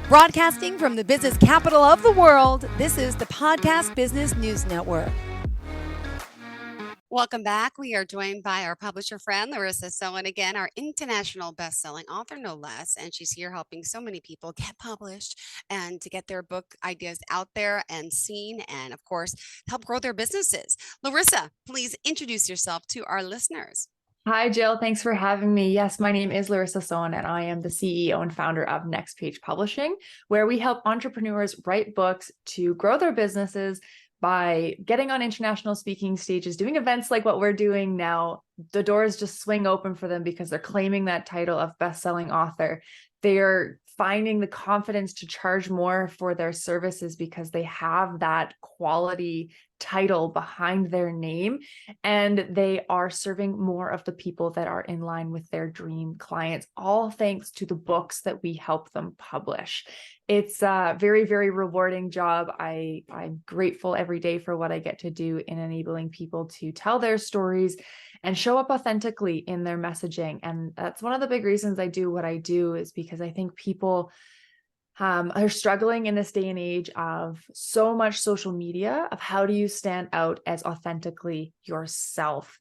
Broadcasting from the business capital of the world, this is the Podcast Business News Network. Welcome back. We are joined by our publisher friend, Larissa Soehn, again, our international best-selling author, no less. And she's here helping so many people get published and to get their book ideas out there and seen, and of course, help grow their businesses. Larissa, please introduce yourself to our listeners. Hi, Jill. Thanks for having me. Yes, my name is Larissa Soehn, and I am the CEO and founder of Next Page Publishing, where we help entrepreneurs write books to grow their businesses by getting on international speaking stages, doing events like what we're doing now. The doors just swing open for them because they're claiming that title of best-selling author. They're finding the confidence to charge more for their services because they have that quality title behind their name, and they are serving more of the people that are in line with their dream clients, all thanks to the books that we help them publish. It's a very, very rewarding job. I'm grateful every day for what I get to do in enabling people to tell their stories and show up authentically in their messaging. And that's one of the big reasons I do what I do, is because I think people are struggling in this day and age of so much social media, of how do you stand out as authentically yourself.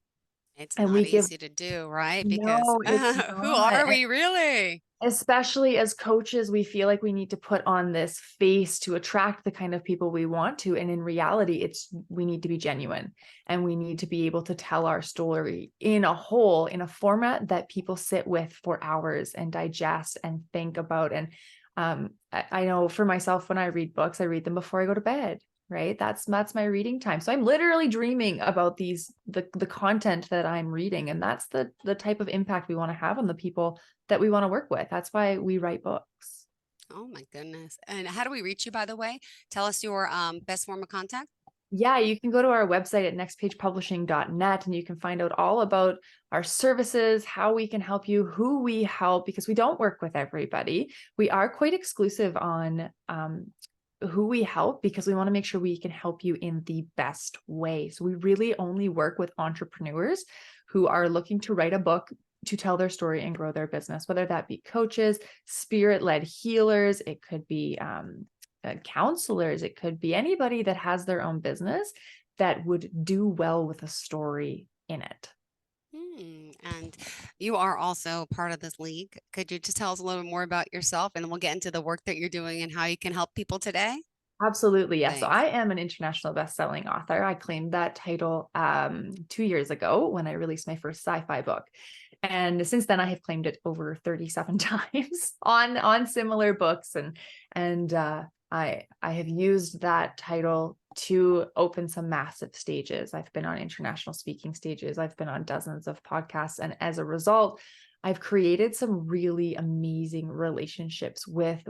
It's And not we give easy to do, right? Because No, it's who are not. we really? Especially as coaches, we feel like we need to put on this face to attract the kind of people we want to. And in reality, we need to be genuine, and we need to be able to tell our story in a whole, in a format that people sit with for hours and digest and think about. And I know for myself, when I read books, I read them before I go to bed. Right. That's my reading time. So I'm literally dreaming about the content that I'm reading. And that's the type of impact we want to have on the people that we want to work with. That's why we write books. Oh my goodness. And how do we reach you, by the way? Tell us your best form of contact. Yeah, you can go to our website at nextpagepublishing.net, and you can find out all about our services, how we can help you, who we help, because we don't work with everybody. We are quite exclusive on who we help, because we want to make sure we can help you in the best way. So we really only work with entrepreneurs who are looking to write a book to tell their story and grow their business, whether that be coaches, spirit-led healers, it could be counselors, it could be anybody that has their own business that would do well with a story in it. And you are also part of this league. Could you just tell us a little bit more about yourself, and then we'll get into the work that you're doing and how you can help people today? Absolutely. Yes. So Thanks. I am an international best-selling author. I claimed that title 2 years ago when I released my first sci-fi book. And since then I have claimed it over 37 times on similar books. And I have used that title to open some massive stages. I've been on international speaking stages. I've been on dozens of podcasts. And as a result, I've created some really amazing relationships with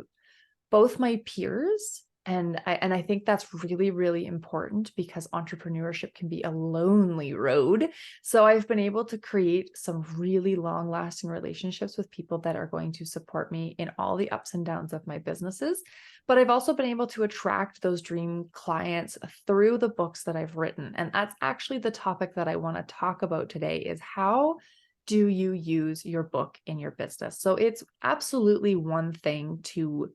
both my peers. And I think that's really, really important, because entrepreneurship can be a lonely road. So I've been able to create some really long lasting relationships with people that are going to support me in all the ups and downs of my businesses. But I've also been able to attract those dream clients through the books that I've written. And that's actually the topic that I want to talk about today, is how do you use your book in your business? So it's absolutely one thing to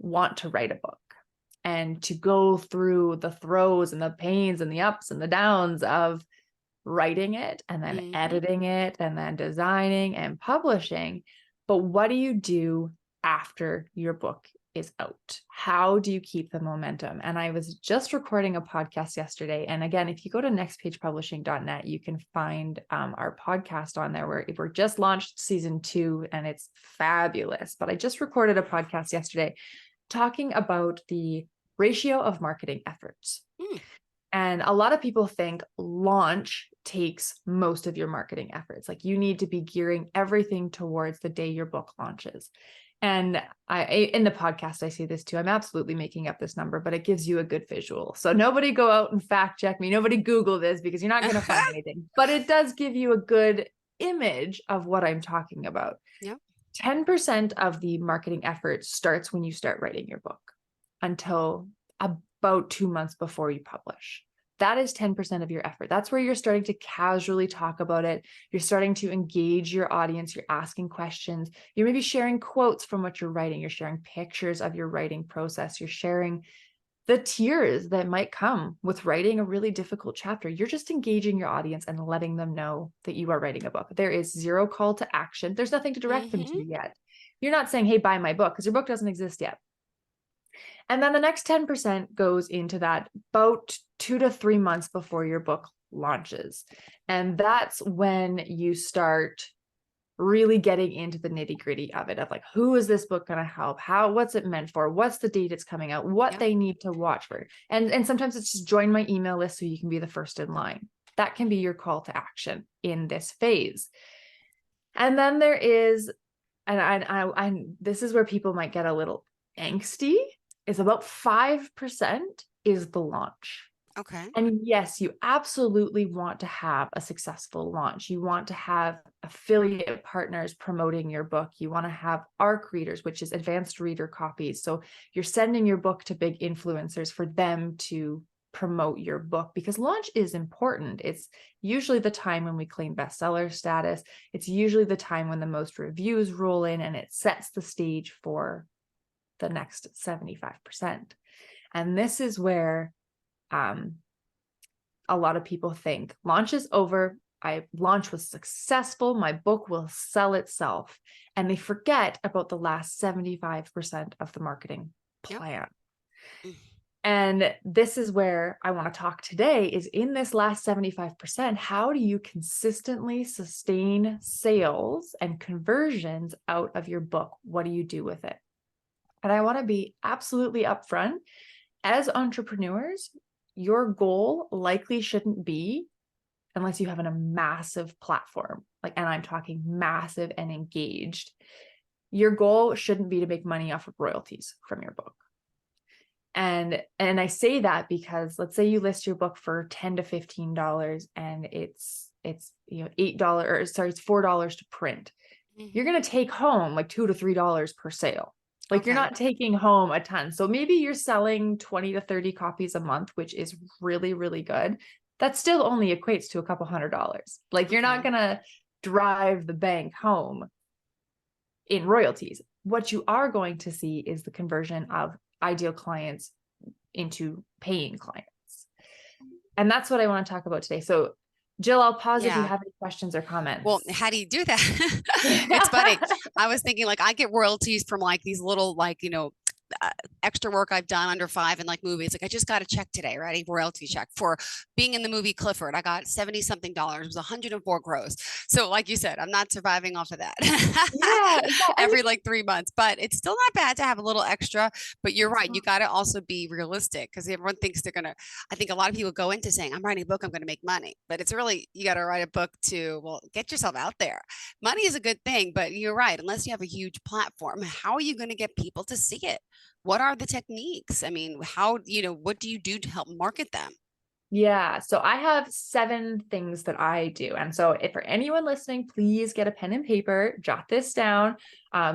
want to write a book and to go through the throes and the pains and the ups and the downs of writing it and then Hmm. editing it and then designing and publishing. But what do you do after your book is out? How do you keep the momentum? And I was just recording a podcast yesterday. And again, if you go to nextpagepublishing.net, you can find our podcast on there. We're just launched season 2, and it's fabulous. But I just recorded a podcast yesterday talking about the ratio of marketing efforts. Hmm. And a lot of people think launch takes most of your marketing efforts. Like, you need to be gearing everything towards the day your book launches. And in the podcast, I say this too. I'm absolutely making up this number, but it gives you a good visual. So nobody go out and fact check me. Nobody Google this, because you're not going to find anything. But it does give you a good image of what I'm talking about. Yep. 10% of the marketing effort starts when you start writing your book until about 2 months before you publish. That is 10% of your effort. That's where you're starting to casually talk about it. You're starting to engage your audience. You're asking questions. You're maybe sharing quotes from what you're writing. You're sharing pictures of your writing process. You're sharing the tears that might come with writing a really difficult chapter. You're just engaging your audience and letting them know that you are writing a book. There is zero call to action. There's nothing to direct them to yet. You're not saying, hey, buy my book, because your book doesn't exist yet. And then the next 10% goes into that about 2 to 3 months before your book launches. And that's when you start really getting into the nitty gritty of it, of like, who is this book going to help? What's it meant for? What's the date it's coming out? What they need to watch for? And sometimes it's just join my email list so you can be the first in line. That can be your call to action in this phase. And then there is, and this is where people might get a little angsty, is about 5% is the launch. Okay. And yes, you absolutely want to have a successful launch. You want to have affiliate partners promoting your book. You want to have ARC readers, which is advanced reader copies. So you're sending your book to big influencers for them to promote your book, because launch is important. It's usually the time when we claim bestseller status. It's usually the time when the most reviews roll in, and it sets the stage for the next 75%. And this is where a lot of people think launch is over. Launch was successful. My book will sell itself. And they forget about the last 75% of the marketing plan. Yep. And this is where I want to talk today, is in this last 75%, how do you consistently sustain sales and conversions out of your book? What do you do with it? And I want to be absolutely upfront. As entrepreneurs, your goal likely shouldn't be, unless you have a massive platform, and I'm talking massive and engaged, your goal shouldn't be to make money off of royalties from your book. And I say that because let's say you list your book for $10 to $15 and it's $8, or sorry, it's $4 to print. You're going to take home like $2 to $3 per sale. You're not taking home a ton. So maybe you're selling 20 to 30 copies a month, which is really, really good. That still only equates to a couple $100. You're not going to drive the bank home in royalties. What you are going to see is the conversion of ideal clients into paying clients. And that's what I want to talk about today. So Jill, I'll pause if you have any questions or comments. Well, how do you do that? It's funny. I was thinking I get royalties from these little extra work I've done under 5 in movies. I just got a check today, right? A royalty check for being in the movie Clifford. I got $70 something. It was 104 gross. So like you said, I'm not surviving off of that. Every 3 months, but it's still not bad to have a little extra. But you're right. You got to also be realistic, because everyone thinks I think a lot of people go into saying, I'm writing a book, I'm going to make money, but it's really, you got to write a book to, get yourself out there. Money is a good thing, but you're right. Unless you have a huge platform, how are you going to get people to see it? What are the techniques? I mean, what do you do to help market them? Yeah. So I have 7 things that I do. And so if for anyone listening, please get a pen and paper, jot this down.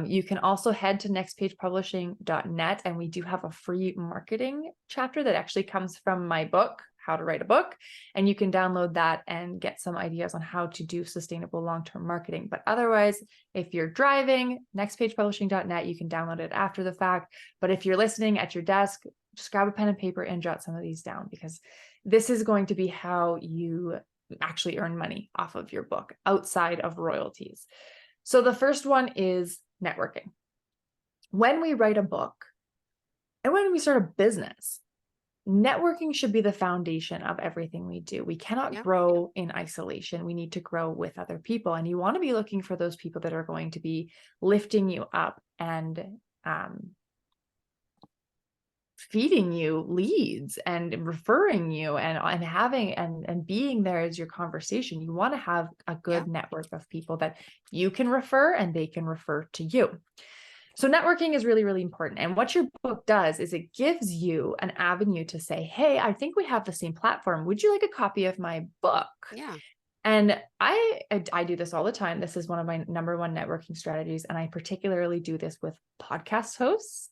You can also head to nextpagepublishing.net, and we do have a free marketing chapter that actually comes from my book, How to Write a Book. And you can download that and get some ideas on how to do sustainable long-term marketing. But otherwise, if you're driving, nextpagepublishing.net, you can download it after the fact. But if you're listening at your desk, just grab a pen and paper and jot some of these down, because this is going to be how you actually earn money off of your book outside of royalties. So the first one is networking. When we write a book and when we start a business, networking should be the foundation of everything we do. We cannot grow in isolation. We need to grow with other people. And you want to be looking for those people that are going to be lifting you up and feeding you leads and referring you and having and being there as your conversation. You want to have a good network of people that you can refer and they can refer to you. So networking is really, really important. And what your book does is it gives you an avenue to say, hey, I think we have the same platform. Would you like a copy of my book? Yeah. And I do this all the time. This is one of my number one networking strategies. And I particularly do this with podcast hosts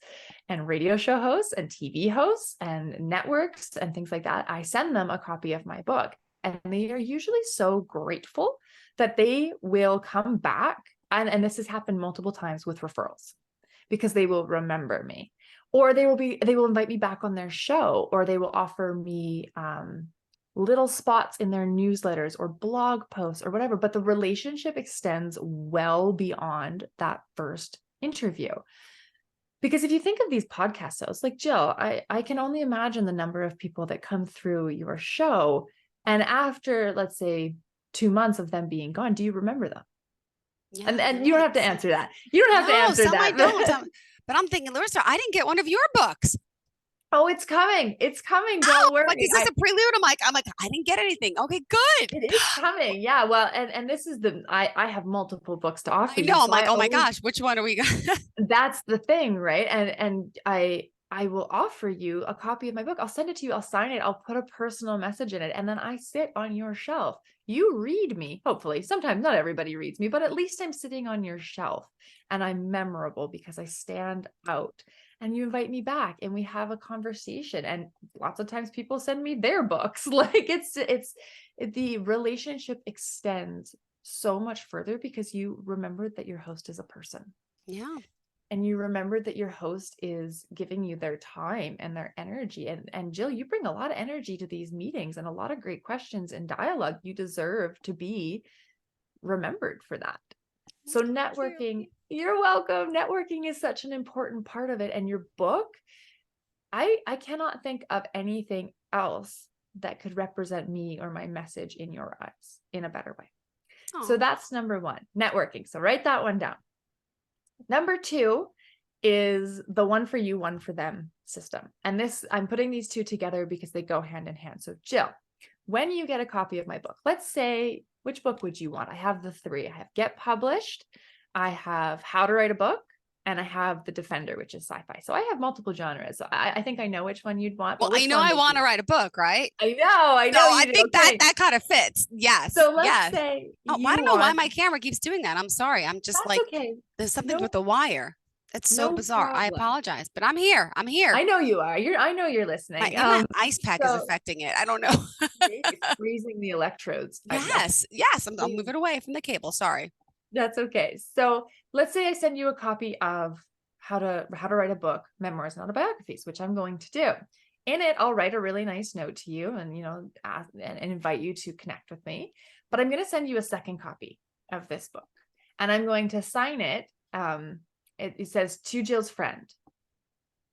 and radio show hosts and TV hosts and networks and things like that. I send them a copy of my book, and they are usually so grateful that they will come back. And this has happened multiple times with referrals, because they will remember me, or they will invite me back on their show, or they will offer me, little spots in their newsletters or blog posts or whatever, but the relationship extends well beyond that first interview. Because if you think of these podcast hosts, like Jill, I can only imagine the number of people that come through your show, and after, let's say, 2 months of them being gone, do you remember them? Yeah, And you don't have to answer that. You don't have to no, answer some I that. don't. But I'm thinking, Larissa, I didn't get one of your books. Oh, it's coming. It's coming. Oh, Don't worry. like, is this a prelude? I'm like, I didn't get anything. Okay, good. It is coming. Yeah. Well, and this is I have multiple books to offer I you. know. I'm So like, oh my always, gosh, which one are we going? that's the thing, right? And I will offer you a copy of my book. I'll send it to you. I'll sign it. I'll put a personal message in it, and then I sit on your shelf. You read me, hopefully. Sometimes not everybody reads me, but at least I'm sitting on your shelf, and I'm memorable because I stand out. And you invite me back, and we have a conversation. And lots of times people send me their books. Like it's the relationship extends so much further because you remembered that your host is a person. Yeah. And you remembered that your host is giving you their time and their energy. And Jill, you bring a lot of energy to these meetings and a lot of great questions and dialogue. You deserve to be remembered for that. So networking, you're welcome. Networking is such an important part of it. And your book, I cannot think of anything else that could represent me or my message in your eyes in a better way. Aw. So that's number one, networking. So write that one down. Number two is the one for you, one for them system. And this, I'm putting these two together because they go hand in hand. So Jill, when you get a copy of my book, let's say, which book would you want? I have the three. I have Get Published, I have How to Write a Book, and I have The Defender, which is sci-fi. So I have multiple genres. So I think I know which one you'd want. Well, I know I want to write a book, right? I know. So I you think do. Okay. that kind of fits. Yes. So let's yes. say Oh, I don't know why my camera keeps doing that. I'm sorry. I'm just That's like, okay. there's something No- with the wire. It's so no bizarre. I problem. apologize, but I'm here. I'm here. I know you are. I know you're listening. Maybe my ice pack is affecting it. I don't know. It's freezing the electrodes. Yes. Yes. I'm moving away from the cable. Sorry. That's okay. So let's say I send you a copy of how to write a book, memoirs, and autobiographies, which I'm going to do. In it, I'll write a really nice note to you and, ask, and invite you to connect with me. But I'm going to send you a second copy of this book, and I'm going to sign it. It says, to Jill's friend.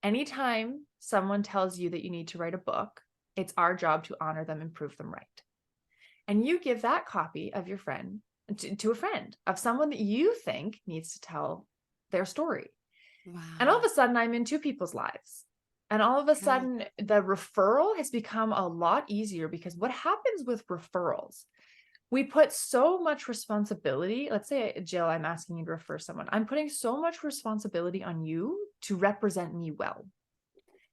Anytime someone tells you that you need to write a book, it's our job to honor them and prove them right. And you give that copy of your friend to a friend of someone that you think needs to tell their story. Wow. And all of a sudden, I'm in two people's lives. And all of a sudden, the referral has become a lot easier, because what happens with referrals, we put so much responsibility. Let's say, Jill, I'm asking you to refer someone. I'm putting so much responsibility on you to represent me well,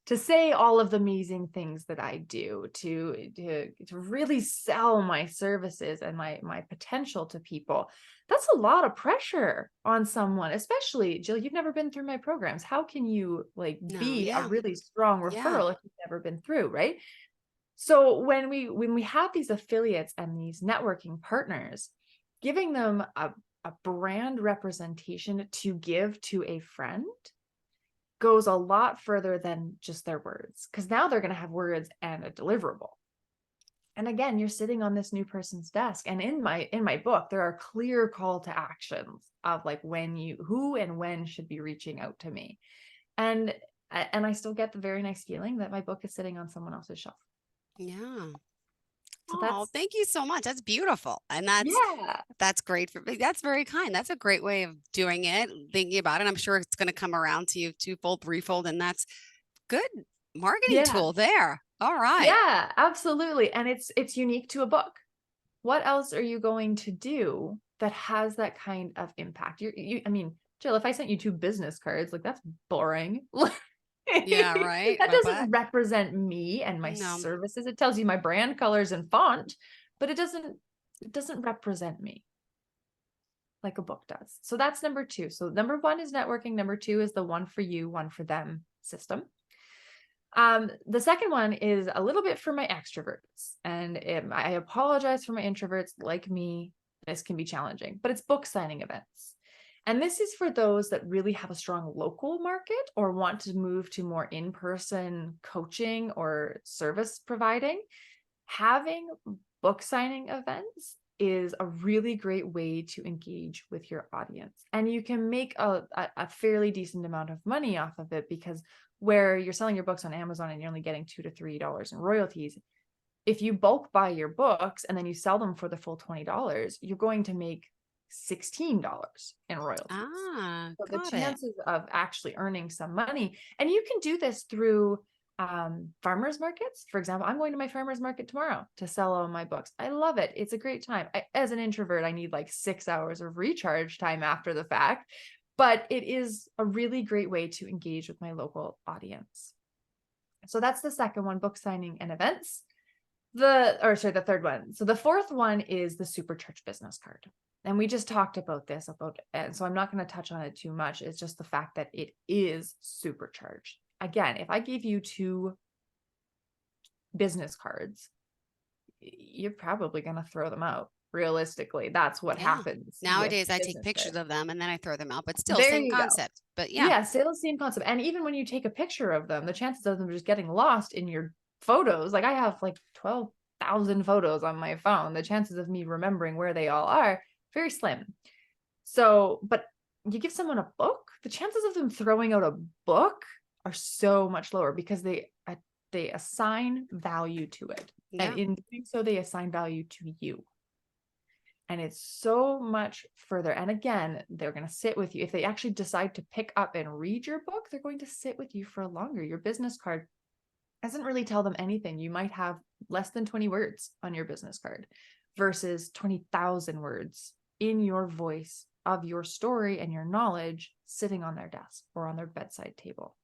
to say all of the amazing things that I do, to really sell my services and my potential to people. That's a lot of pressure on someone, especially, Jill, you've never been through my programs. How can you be a really strong referral if you've never been through, right? So when we have these affiliates and these networking partners, giving them a brand representation to give to a friend goes a lot further than just their words, because now they're going to have words and a deliverable. And again, you're sitting on this new person's desk. And in my book, there are clear call to actions of who and when should be reaching out to me. And I still get the very nice feeling that my book is sitting on someone else's shelf. Yeah. So thank you so much. That's beautiful. And that's great for me. That's very kind. That's a great way of doing it, thinking about it. I'm sure it's going to come around to you twofold, threefold, and that's good marketing tool there. All right. Yeah, absolutely. And it's unique to a book. What else are you going to do that has that kind of impact? I mean, Jill, if I sent you 2 business cards, that's boring. Yeah, right. That doesn't represent me and my services. It tells you my brand colors and font, but it doesn't It doesn't represent me like a book does. So that's number 2. So number 1 is networking. Number 2 is the one for you, one for them system. The second one is a little bit for my extroverts, and I apologize for my introverts. Like me, this can be challenging, but it's book signing events. And this is for those that really have a strong local market or want to move to more in-person coaching or service providing. Having book signing events is a really great way to engage with your audience. And you can make a fairly decent amount of money off of it, because where you're selling your books on Amazon and you're only getting $2 to $3 in royalties, if you bulk buy your books and then you sell them for the full $20, you're going to make $16 in royalties. So the Got it. chances of actually earning some money, and you can do this through farmers markets. For example, I'm going to my farmers market tomorrow to sell all my books. I love it. It's a great time. As an introvert, I need like 6 hours of recharge time after the fact, but it is a really great way to engage with my local audience. So that's the second one, book signing and events. The third one. So the fourth one is the supercharged business card. And we just talked about this, and so I'm not going to touch on it too much. It's just the fact that it is supercharged. Again, if I gave you 2 business cards, you're probably going to throw them out. Realistically, that's what happens. Nowadays, I take pictures of them and then I throw them out, but still There same you go. concept. But yeah. Yeah, still the same concept. And even when you take a picture of them, the chances of them just getting lost in your photos, like I have like 12,000 photos on my phone. The chances of me remembering where they all are, very slim. So, but you give someone a book, the chances of them throwing out a book are so much lower, because they assign value to it. Yeah. And in doing so, they assign value to you. And it's so much further. And again, they're going to sit with you. If they actually decide to pick up and read your book, they're going to sit with you for longer. Your business card doesn't really tell them anything. You might have less than 20 words on your business card versus 20,000 words in your voice of your story and your knowledge sitting on their desk or on their bedside table.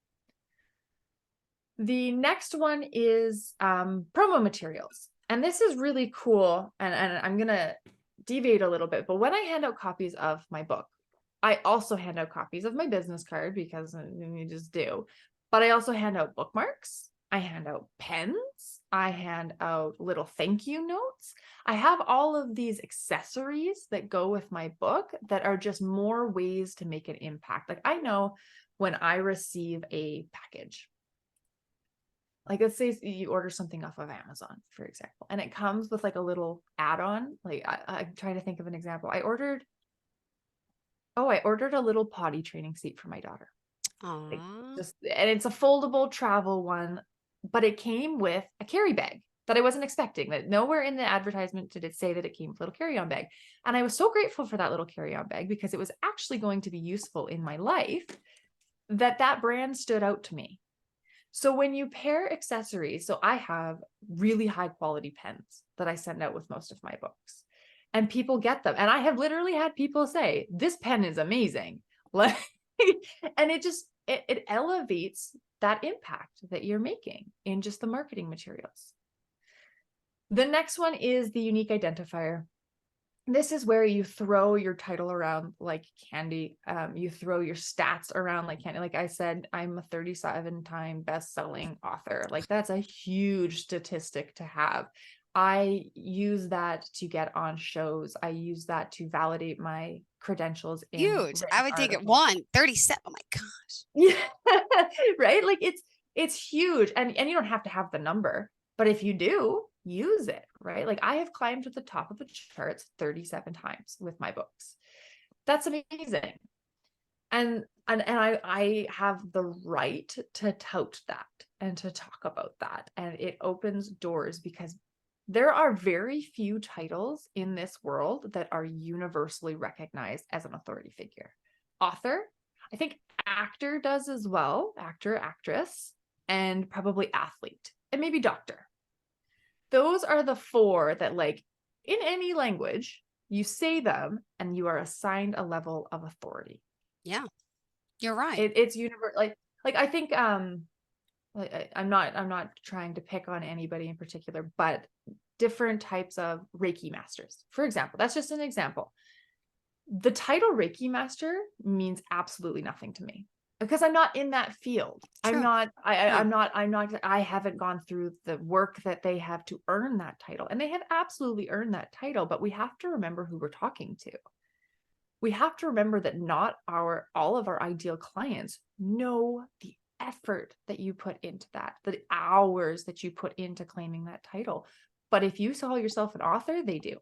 The next one is promo materials. And this is really cool. And I'm going to deviate a little bit, but when I hand out copies of my book, I also hand out copies of my business card, because you just do. But I also hand out bookmarks. I hand out pens. I hand out little thank you notes. I have all of these accessories that go with my book that are just more ways to make an impact. Like I know when I receive a package, like let's say you order something off of Amazon, for example, and it comes with like a little add-on. Like I'm trying to think of an example. I ordered a little potty training seat for my daughter. Like and it's a foldable travel one, but it came with a carry bag that I wasn't expecting. That nowhere in the advertisement did it say that it came with a little carry-on bag. And I was so grateful for that little carry-on bag, because it was actually going to be useful in my life, that brand stood out to me. So when you pair accessories, so I have really high quality pens that I send out with most of my books, and people get them. And I have literally had people say, this pen is amazing. Like, and it elevates that impact that you're making in just the marketing materials. The next one is the unique identifier. This is where you throw your title around like candy. You throw your stats around like candy. Like I said, I'm a 37-time best-selling author. Like that's a huge statistic to have. I use that to get on shows. I use that to validate my credentials. Huge. I would take it 37. Oh my gosh. Yeah. Right? Like it's huge. And you don't have to have the number, but if you do, use it, right? Like I have climbed to the top of the charts 37 times with my books. That's amazing. And I have the right to tout that and to talk about that. And it opens doors, because there are very few titles in this world that are universally recognized as an authority figure. Author, I think actor does as well, actor, actress, and probably athlete, and maybe doctor. Those are the 4 that, like, in any language, you say them and you are assigned a level of authority. Yeah, you're right. It's universal. Like I think I'm not trying to pick on anybody in particular, but different types of Reiki masters. For example, that's just an example. The title Reiki master means absolutely nothing to me because I'm not in that field. True. I haven't gone through the work that they have to earn that title, and they have absolutely earned that title, but we have to remember who we're talking to. We have to remember that not all of our ideal clients know the effort that you put into that, the hours that you put into claiming that title. But if you call yourself an author, they do.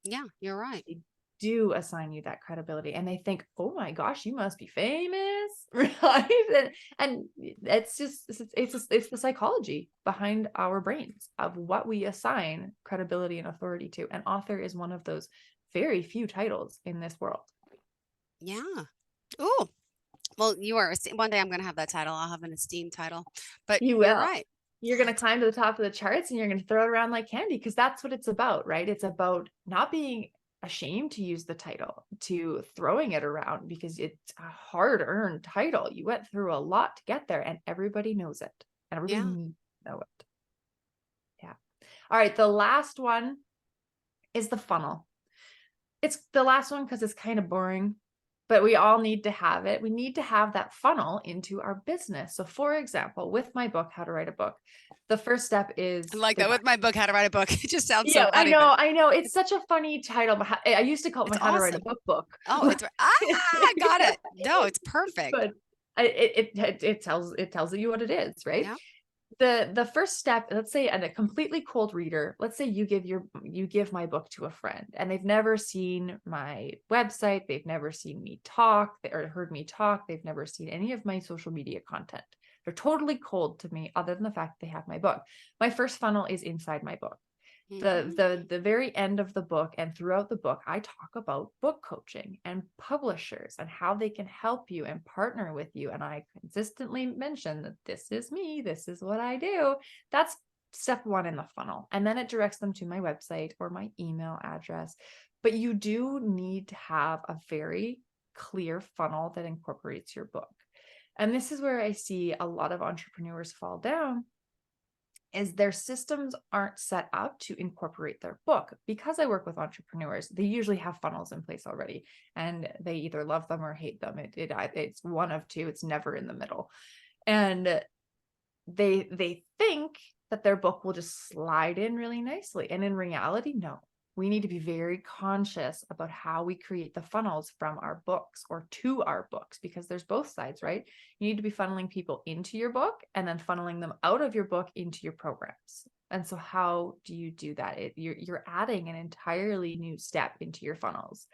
Yeah, you're right. They do assign you that credibility, and they think, oh my gosh, you must be famous, right? And it's the psychology behind our brains of what we assign credibility and authority to. And author is one of those very few titles in this world. Yeah. Oh, well, you are. One day I'm going to have that title. I'll have an esteemed title. But You you're will. right. You're going to climb to the top of the charts, and you're going to throw it around like candy, because that's what it's about, right? It's about not being ashamed to use the title, to throwing it around, because it's a hard-earned title. You went through a lot to get there, and everybody knows it, and everybody Yeah. needs to know it. Yeah. All right. The last one is the funnel. It's the last one because it's kind of boring, but we all need to have it. We need to have that funnel into our business. So for example, with my book, How to Write a Book, the first step is I like that with my book, How to Write a Book. It just sounds so yeah, funny. I know. It's such a funny title, but I used to call it my It's How to Write a awesome. Book. Oh, it's got it. No, it's perfect. But it tells you what it is, right? Yeah. The first step, let's say, and a completely cold reader, let's say you give my book to a friend, and they've never seen my website, they've never seen me talk or heard me talk, they've never seen any of my social media content. They're totally cold to me, other than the fact they have my book. My first funnel is inside my book. The very end of the book and throughout the book, I talk about book coaching and publishers and how they can help you and partner with you. And I consistently mention that this is me, this is what I do. That's step one in the funnel. And then it directs them to my website or my email address. But you do need to have a very clear funnel that incorporates your book. And this is where I see a lot of entrepreneurs fall down, is their systems aren't set up to incorporate their book. Because I work with entrepreneurs, they usually have funnels in place already, and they either love them or hate them. It's one of two. It's never in the middle. And they think that their book will just slide in really nicely. And in reality, no. We need to be very conscious about how we create the funnels from our books or to our books, because there's both sides, right? You need to be funneling people into your book and then funneling them out of your book into your programs. And so how do you do that? You're adding an entirely new step into your funnels.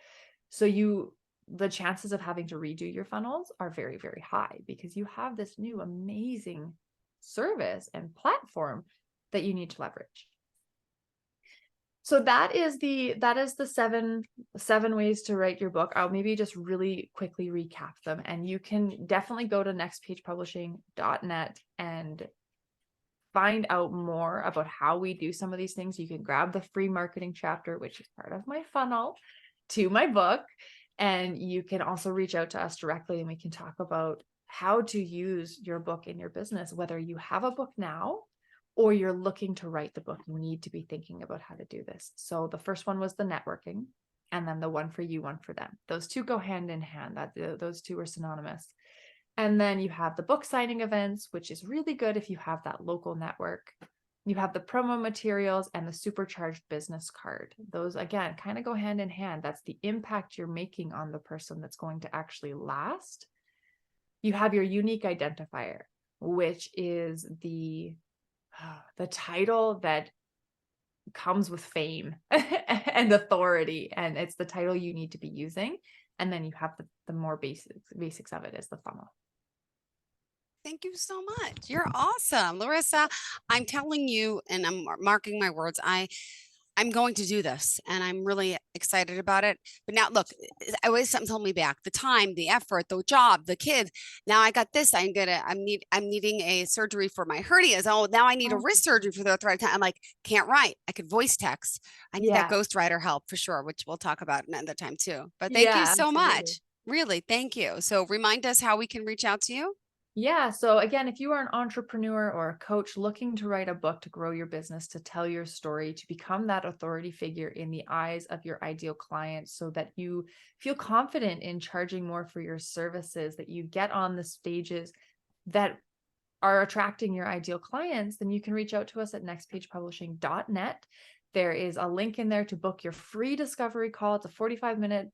So the chances of having to redo your funnels are very, very high, because you have this new amazing service and platform that you need to leverage. So that is the seven ways to write your book. I'll maybe just really quickly recap them, and you can definitely go to nextpagepublishing.net and find out more about how we do some of these things. You can grab the free marketing chapter, which is part of my funnel, to my book, and you can also reach out to us directly, and we can talk about how to use your book in your business, whether you have a book now or you're looking to write the book. You need to be thinking about how to do this. So the first one was the networking, and then the one for you, one for them. Those two go hand in hand. Those two are synonymous. And then you have the book signing events, which is really good if you have that local network. You have the promo materials and the supercharged business card. Those, again, kind of go hand in hand. That's the impact you're making on the person that's going to actually last. You have your unique identifier, which is the title that comes with fame and authority, and it's the title you need to be using. And then you have the more basics of it as the funnel. Thank you so much. You're awesome, Larissa. I'm telling you, and I'm marking my words, I'm going to do this, and I'm really excited about it. But now, look, I always something told me back: the time, the effort, the job, the kids. Now I got this. I'm needing a surgery for my hernias. Oh, now I need a wrist surgery for the arthritis. I'm like, can't write. I could voice text. I need that ghostwriter help for sure, which we'll talk about another time too. But thank you so much. Really, thank you. So remind us how we can reach out to you. Yeah. So again, if you are an entrepreneur or a coach looking to write a book to grow your business, to tell your story, to become that authority figure in the eyes of your ideal clients so that you feel confident in charging more for your services, that you get on the stages that are attracting your ideal clients, then you can reach out to us at nextpagepublishing.net. There is a link in there to book your free discovery call. It's a 45-minute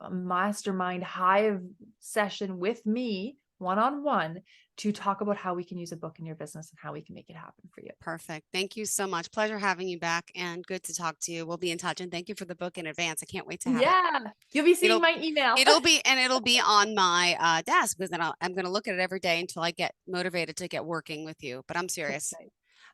mastermind hive session with me, one-on-one, to talk about how we can use a book in your business and how we can make it happen for you. Perfect. Thank you so much. Pleasure having you back and good to talk to you. We'll be in touch, and thank you for the book in advance. I can't wait to have it. Yeah. You'll be seeing my email. It'll be on my desk, because then I'm going to look at it every day until I get motivated to get working with you. But I'm serious. Okay.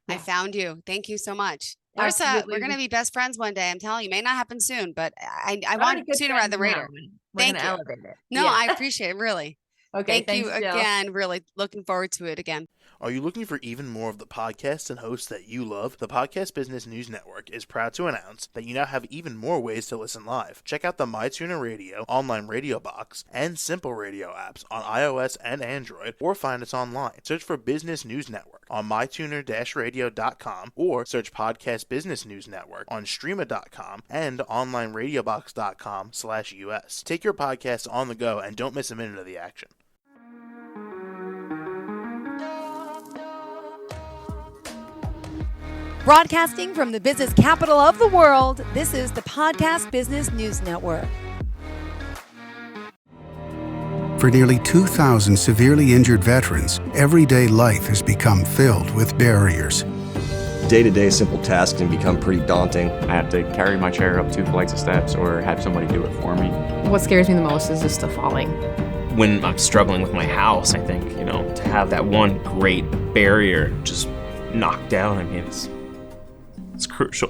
I Yeah. found you. Thank you so much. Larissa, Absolutely. we're going to be best friends one day. I'm telling you, may not happen soon, but I We're want already good sooner rather than friends now, later. and we're Thank gonna you. elevate it. No, Yeah. I appreciate it, really. Okay, Thank you thanks, Jill. again. Really looking forward to it again. Are you looking for even more of the podcasts and hosts that you love? The Podcast Business News Network is proud to announce that you now have even more ways to listen live. Check out the MyTuner Radio, online radio box, and Simple Radio apps on iOS and Android, or find us online. Search for Business News Network on mytuner-radio.com, or search Podcast Business News Network on streama.com and onlineradiobox.com/US. Take your podcast on the go and don't miss a minute of the action. Broadcasting from the business capital of the world, this is the Podcast Business News Network. For nearly 2,000 severely injured veterans, everyday life has become filled with barriers. Day-to-day simple tasks can become pretty daunting. I have to carry my chair up 2 flights of steps or have somebody do it for me. What scares me the most is just the falling. When I'm struggling with my house, I think, to have that one great barrier just knocked down, it's crucial.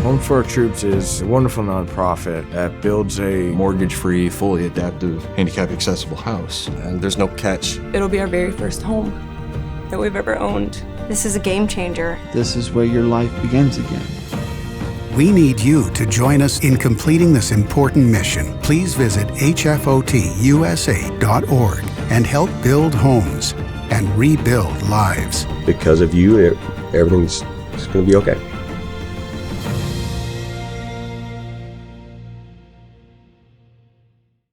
Home for Our Troops is a wonderful nonprofit that builds a mortgage-free, fully adaptive, handicap-accessible house. And there's no catch. It'll be our very first home that we've ever owned. This is a game changer. This is where your life begins again. We need you to join us in completing this important mission. Please visit hfotusa.org and help build homes and rebuild lives. Because of you, everything's going to be okay.